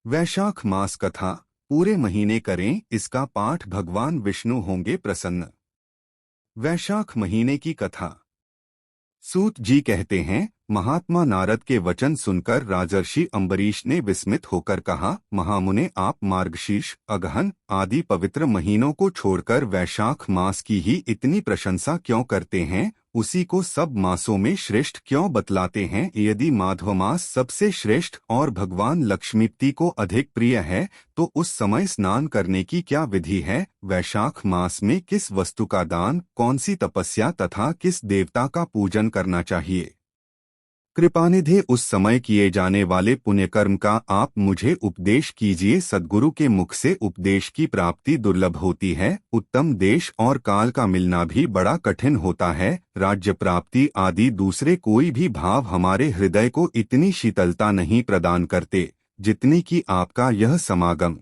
वैशाख मास कथा पूरे महीने करें इसका पाठ, भगवान विष्णु होंगे प्रसन्न। वैशाख महीने की कथा। सूत जी कहते हैं, महात्मा नारद के वचन सुनकर राजर्षि अम्बरीश ने विस्मित होकर कहा, महामुने, आप मार्गशीर्ष, अगहन आदि पवित्र महीनों को छोड़कर वैशाख मास की ही इतनी प्रशंसा क्यों करते हैं? उसी को सब मासों में श्रेष्ठ क्यों बतलाते हैं? यदि माधव मास सबसे श्रेष्ठ और भगवान लक्ष्मीपति को अधिक प्रिय है, तो उस समय स्नान करने की क्या विधि है? वैशाख मास में किस वस्तु का दान, कौन सी तपस्या तथा किस देवता का पूजन करना चाहिए? कृपानिधि, उस समय किए जाने वाले पुण्यकर्म का आप मुझे उपदेश कीजिए। सद्गुरु के मुख से उपदेश की प्राप्ति दुर्लभ होती है। उत्तम देश और काल का मिलना भी बड़ा कठिन होता है। राज्य प्राप्ति आदि दूसरे कोई भी भाव हमारे हृदय को इतनी शीतलता नहीं प्रदान करते जितनी कि आपका यह समागम।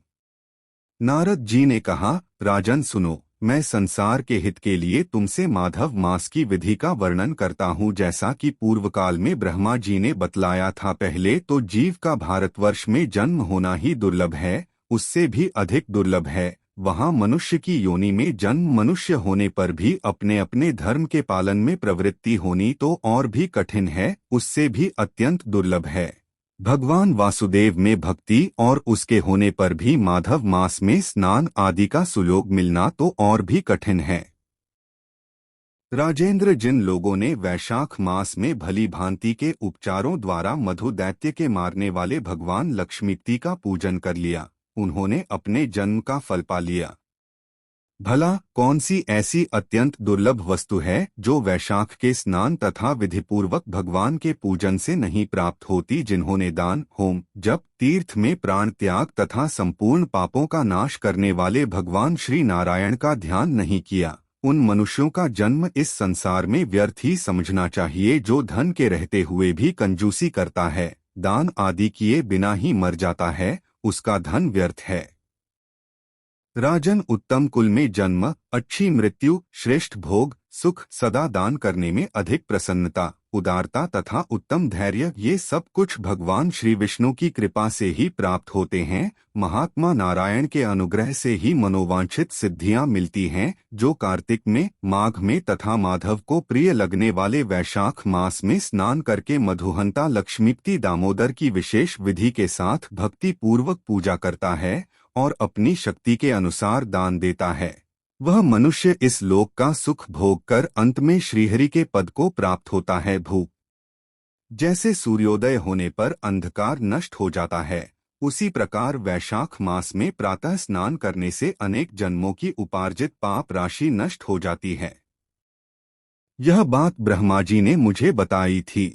नारद जी ने कहा, राजन सुनो, मैं संसार के हित के लिए तुमसे माधव मास की विधि का वर्णन करता हूँ। जैसा कि पूर्व काल में ब्रह्मा जी ने बतलाया था, पहले तो जीव का भारतवर्ष में जन्म होना ही दुर्लभ है, उससे भी अधिक दुर्लभ है वहाँ मनुष्य की योनि में जन्म। मनुष्य होने पर भी अपने अपने धर्म के पालन में प्रवृत्ति होनी तो और भी कठिन है, उससे भी अत्यंत दुर्लभ है। भगवान वासुदेव में भक्ति और उसके होने पर भी माधव मास में स्नान आदि का सुयोग मिलना तो और भी कठिन है। राजेंद्र, जिन लोगों ने वैशाख मास में भली भांति के उपचारों द्वारा मधु दैत्य के मारने वाले भगवान लक्ष्मीपति का पूजन कर लिया, उन्होंने अपने जन्म का फल पा लिया। भला कौन सी ऐसी अत्यंत दुर्लभ वस्तु है जो वैशाख के स्नान तथा विधिपूर्वक भगवान के पूजन से नहीं प्राप्त होती? जिन्होंने दान, होम, जप, तीर्थ में प्राण त्याग तथा संपूर्ण पापों का नाश करने वाले भगवान श्री नारायण का ध्यान नहीं किया, उन मनुष्यों का जन्म इस संसार में व्यर्थ ही समझना चाहिए। जो धन के रहते हुए भी कंजूसी करता है, दान आदि किए बिना ही मर जाता है, उसका धन व्यर्थ है। राजन, उत्तम कुल में जन्म, अच्छी मृत्यु, श्रेष्ठ भोग, सुख, सदा दान करने में अधिक प्रसन्नता, उदारता तथा उत्तम धैर्य, ये सब कुछ भगवान श्री विष्णु की कृपा से ही प्राप्त होते हैं। महात्मा नारायण के अनुग्रह से ही मनोवांछित सिद्धियां मिलती हैं। जो कार्तिक में, माघ में तथा माधव को प्रिय लगने वाले वैशाख मास में स्नान करके मधुहंता लक्ष्मीपति दामोदर की विशेष विधि के साथ भक्ति पूर्वक पूजा करता है और अपनी शक्ति के अनुसार दान देता है, वह मनुष्य इस लोक का सुख भोग कर अंत में श्रीहरि के पद को प्राप्त होता है। भूख जैसे सूर्योदय होने पर अंधकार नष्ट हो जाता है, उसी प्रकार वैशाख मास में प्रातः स्नान करने से अनेक जन्मों की उपार्जित पाप राशि नष्ट हो जाती है। यह बात ब्रह्मा जी ने मुझे बताई थी।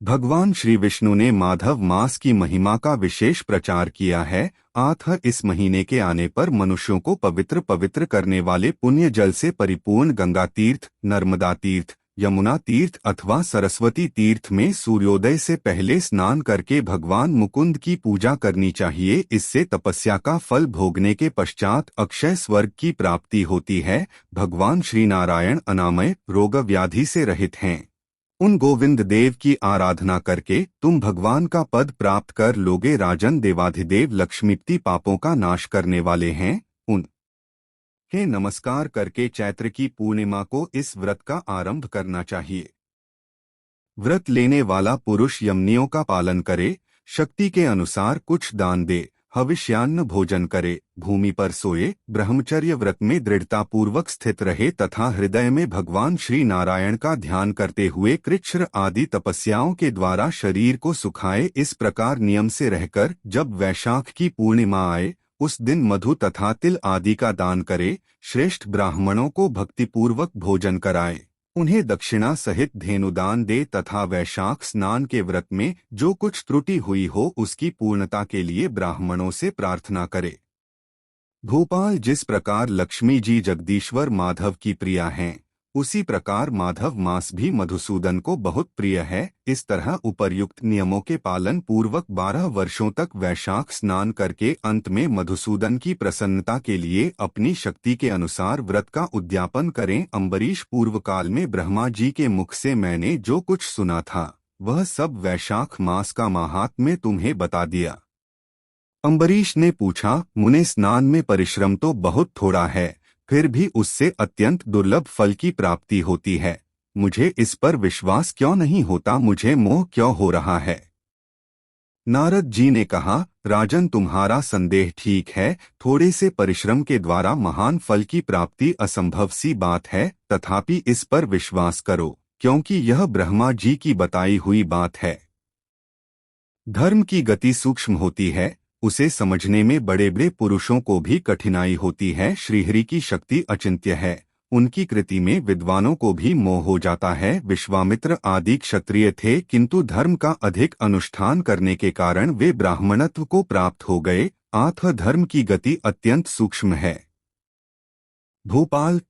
भगवान श्री विष्णु ने माधव मास की महिमा का विशेष प्रचार किया है। अतः इस महीने के आने पर मनुष्यों को पवित्र पवित्र करने वाले पुण्य जल से परिपूर्ण गंगा तीर्थ, नर्मदा तीर्थ, यमुना तीर्थ अथवा सरस्वती तीर्थ में सूर्योदय से पहले स्नान करके भगवान मुकुंद की पूजा करनी चाहिए। इससे तपस्या का फल भोगने के पश्चात अक्षय स्वर्ग की प्राप्ति होती है। भगवान श्री नारायण अनामय, रोग व्याधि से रहित हैं। उन गोविंद देव की आराधना करके तुम भगवान का पद प्राप्त कर लोगे। राजन, देवाधिदेव लक्ष्मीपति पापों का नाश करने वाले हैं, उन के नमस्कार करके चैत्र की पूर्णिमा को इस व्रत का आरंभ करना चाहिए। व्रत लेने वाला पुरुष यमनियों का पालन करे, शक्ति के अनुसार कुछ दान दे, हविष्यान्न भोजन करे, भूमि पर सोए, ब्रह्मचर्य व्रत में दृढ़ता पूर्वक स्थित रहे तथा हृदय में भगवान श्री नारायण का ध्यान करते हुए कृच्छ्र आदि तपस्याओं के द्वारा शरीर को सुखाए। इस प्रकार नियम से रहकर जब वैशाख की पूर्णिमा आए, उस दिन मधु तथा तिल आदि का दान करे, श्रेष्ठ ब्राह्मणों को भक्तिपूर्वक भोजन कराए, उन्हें दक्षिणा सहित धेनुदान दे तथा वैशाख स्नान के व्रत में जो कुछ त्रुटि हुई हो उसकी पूर्णता के लिए ब्राह्मणों से प्रार्थना करे। भोपाल, जिस प्रकार लक्ष्मी जी जगदीश्वर माधव की प्रिया हैं, उसी प्रकार माधव मास भी मधुसूदन को बहुत प्रिय है। इस तरह उपर्युक्त नियमों के पालन पूर्वक 12 वर्षों तक वैशाख स्नान करके अंत में मधुसूदन की प्रसन्नता के लिए अपनी शक्ति के अनुसार व्रत का उद्यापन करें। अम्बरीश, पूर्व काल में ब्रह्मा जी के मुख से मैंने जो कुछ सुना था, वह सब वैशाख मास का माहात्म्य तुम्हें बता दिया। अम्बरीश ने पूछा, मुने स्नान में परिश्रम तो बहुत थोड़ा है, फिर भी उससे अत्यंत दुर्लभ फल की प्राप्ति होती है। मुझे इस पर विश्वास क्यों नहीं होता, मुझे मोह क्यों हो रहा है। नारद जी ने कहा, राजन तुम्हारा संदेह ठीक है, थोड़े से परिश्रम के द्वारा महान फल की प्राप्ति असंभव सी बात है, तथापि इस पर विश्वास करो, क्योंकि यह ब्रह्मा जी की बताई हुई बात है। धर्म की गति सूक्ष्म होती है, उसे समझने में बड़े बड़े पुरुषों को भी कठिनाई होती है। श्रीहरि की शक्ति अचिंत्य है, उनकी कृति में विद्वानों को भी मोह हो जाता है। विश्वामित्र आदि क्षत्रिय थे, किंतु धर्म का अधिक अनुष्ठान करने के कारण वे ब्राह्मणत्व को प्राप्त हो गए। अतः धर्म की गति अत्यंत सूक्ष्म है। भोपाल,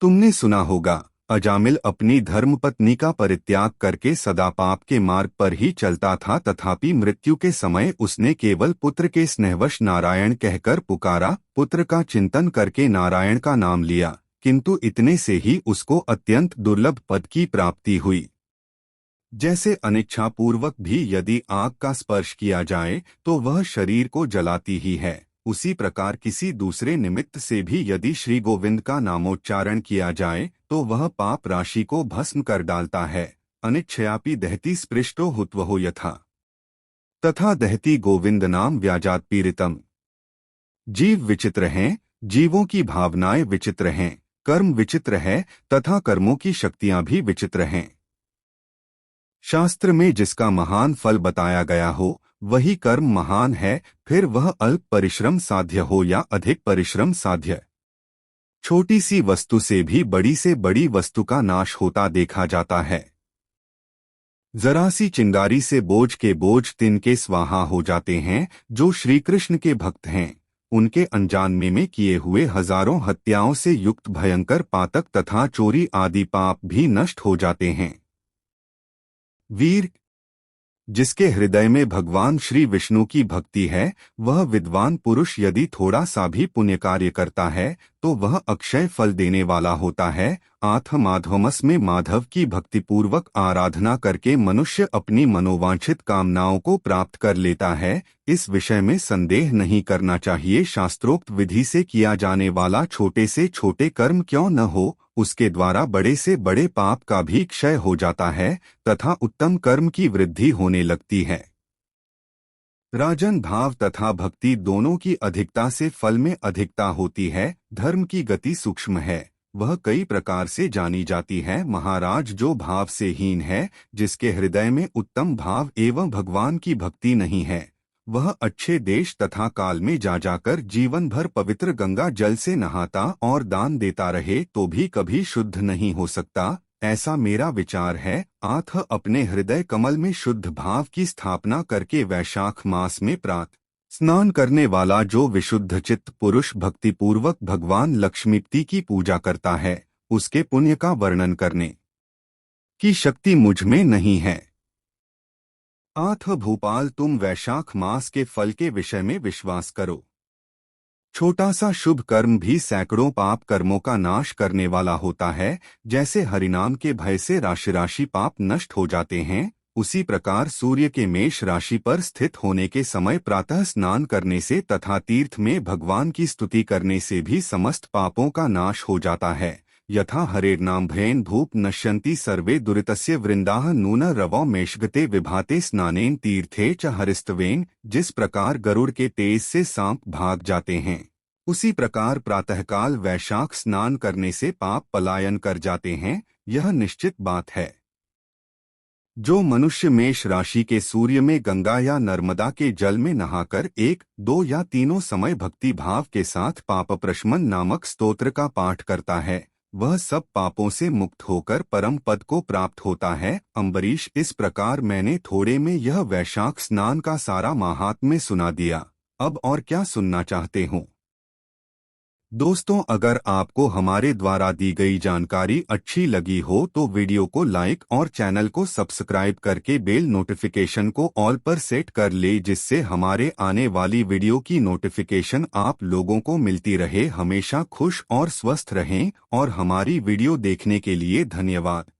तुमने सुना होगा, अजामिल अपनी धर्मपत्नी का परित्याग करके सदा पाप के मार्ग पर ही चलता था, तथापि मृत्यु के समय उसने केवल पुत्र के स्नेहवश नारायण कहकर पुकारा, पुत्र का चिंतन करके नारायण का नाम लिया, किंतु इतने से ही उसको अत्यंत दुर्लभ पद की प्राप्ति हुई। जैसे अनिच्छापूर्वक भी यदि आग का स्पर्श किया जाए तो वह शरीर को जलाती ही है, उसी प्रकार किसी दूसरे निमित्त से भी यदि श्री गोविंद का नामोच्चारण किया जाए तो वह पाप राशि को भस्म कर डालता है। अनिच्छयापि दहति स्पृष्टो हुत्वहो यथा तथा दहति गोविंद नाम व्याजात पीड़ितम। जीव विचित्र हैं, जीवों की भावनाएं विचित्र हैं, कर्म विचित्र है तथा कर्मों की शक्तियां भी विचित्र हैं। शास्त्र में जिसका महान फल बताया गया हो वही कर्म महान है, फिर वह अल्प परिश्रम साध्य हो या अधिक परिश्रम साध्य। छोटी सी वस्तु से भी बड़ी से बड़ी वस्तु का नाश होता देखा जाता है। जरा सी चिंगारी से बोझ के बोझ तिनके स्वाहा हो जाते हैं। जो श्री कृष्ण के भक्त हैं उनके अनजान में किए हुए हजारों हत्याओं से युक्त भयंकर पातक तथा चोरी आदि पाप भी नष्ट हो जाते हैं। वीर, जिसके हृदय में भगवान श्री विष्णु की भक्ति है, वह विद्वान पुरुष यदि थोड़ा सा भी पुण्य कार्य करता है तो वह अक्षय फल देने वाला होता है। आथ माधवमस में माधव की भक्तिपूर्वक आराधना करके मनुष्य अपनी मनोवांछित कामनाओं को प्राप्त कर लेता है। इस विषय में संदेह नहीं करना चाहिए। शास्त्रोक्त विधि से किया जाने वाला छोटे से छोटे कर्म क्यों न हो, उसके द्वारा बड़े से बड़े पाप का भी क्षय हो जाता है तथा उत्तम कर्म की वृद्धि होने लगती है। राजन, भाव तथा भक्ति दोनों की अधिकता से फल में अधिकता होती है। धर्म की गति सूक्ष्म है, वह कई प्रकार से जानी जाती है। महाराज, जो भाव से हीन है, जिसके हृदय में उत्तम भाव एवं भगवान की भक्ति नहीं है, वह अच्छे देश तथा काल में जा जाकर जीवन भर पवित्र गंगा जल से नहाता और दान देता रहे तो भी कभी शुद्ध नहीं हो सकता। ऐसा मेरा विचार है। आथ अपने हृदय कमल में शुद्ध भाव की स्थापना करके वैशाख मास में प्रातः स्नान करने वाला जो विशुद्ध चित्त पुरुष भक्तिपूर्वक भगवान लक्ष्मीपति की पूजा करता है, उसके पुण्य का वर्णन करने की शक्ति मुझ में नहीं है। आथ भोपाल, तुम वैशाख मास के फल के विषय में विश्वास करो। छोटा सा शुभ कर्म भी सैकड़ों पाप कर्मों का नाश करने वाला होता है। जैसे हरिनाम के भय से राशि राशि पाप नष्ट हो जाते हैं, उसी प्रकार सूर्य के मेष राशि पर स्थित होने के समय प्रातः स्नान करने से तथा तीर्थ में भगवान की स्तुति करने से भी समस्त पापों का नाश हो जाता है। यथा हरेर्नाम भयेन धूप नश्यन्ति सर्वे दुरितस्य वृंदाह नून रवौ मेषगते विभाते स्नानेन तीर्थे च हरिस्तवेन। जिस प्रकार गरुड़ के तेज से सांप भाग जाते हैं, उसी प्रकार प्रातःकाल वैशाख स्नान करने से पाप पलायन कर जाते हैं। यह निश्चित बात है। जो मनुष्य मेष राशि के सूर्य में गंगा या नर्मदा के जल में नहाकर 1, 2 या तीनों समय भक्ति भाव के साथ पाप प्रशमन नामक स्तोत्र का पाठ करता है, वह सब पापों से मुक्त होकर परम पद को प्राप्त होता है। अम्बरीश, इस प्रकार मैंने थोड़े में यह वैशाख स्नान का सारा महात्म्य सुना दिया। अब और क्या सुनना चाहते हो? दोस्तों, अगर आपको हमारे द्वारा दी गई जानकारी अच्छी लगी हो तो वीडियो को लाइक और चैनल को सब्सक्राइब करके बेल नोटिफिकेशन को ऑल पर सेट कर ले, जिससे हमारे आने वाली वीडियो की नोटिफिकेशन आप लोगों को मिलती रहे। हमेशा खुश और स्वस्थ रहें और हमारी वीडियो देखने के लिए धन्यवाद।